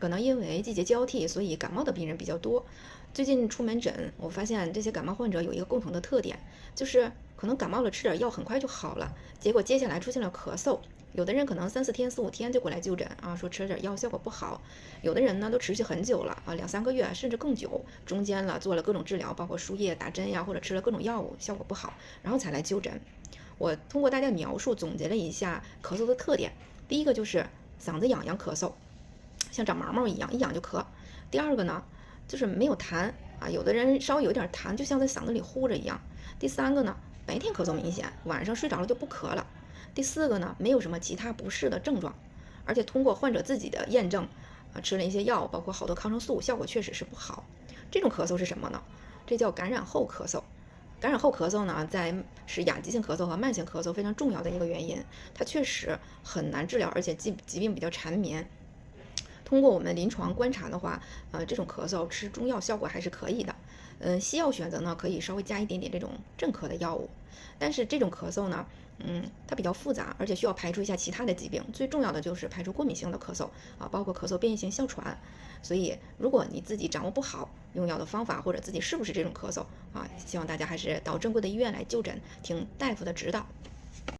可能因为季节交替，所以感冒的病人比较多。最近出门诊，我发现这些感冒患者有一个共同的特点，就是可能感冒了吃点药很快就好了，结果接下来出现了咳嗽。有的人可能3、4天、4、5天就过来就诊啊，说吃了点药效果不好。有的人呢都持续很久了啊，2、3个月甚至更久，中间了做了各种治疗，包括输液、打针呀，或者吃了各种药物，效果不好，然后才来就诊。我通过大家描述总结了一下咳嗽的特点，第一个就是嗓子痒痒咳嗽，像长毛毛一样，一痒就咳。第二个呢，就是没有痰啊，有的人稍微有点痰，就像在嗓子里糊着一样。第三个呢，白天咳嗽明显，晚上睡着了就不咳了。第四个呢，没有什么其他不适的症状，而且通过患者自己的验证，吃了一些药，包括好多抗生素，效果确实是不好。这种咳嗽是什么呢？这叫感染后咳嗽。感染后咳嗽呢，是亚急性咳嗽和慢性咳嗽非常重要的一个原因，它确实很难治疗，而且疾病比较缠绵。通过我们临床观察的话，这种咳嗽吃中药效果还是可以的。西药选择呢，可以稍微加一点点这种镇咳的药物，但是这种咳嗽呢，它比较复杂，而且需要排除一下其他的疾病，最重要的就是排除过敏性的咳嗽啊，包括咳嗽变异性哮喘。所以，如果你自己掌握不好用药的方法，或者自己是不是这种咳嗽啊，希望大家还是到正规的医院来就诊，听大夫的指导。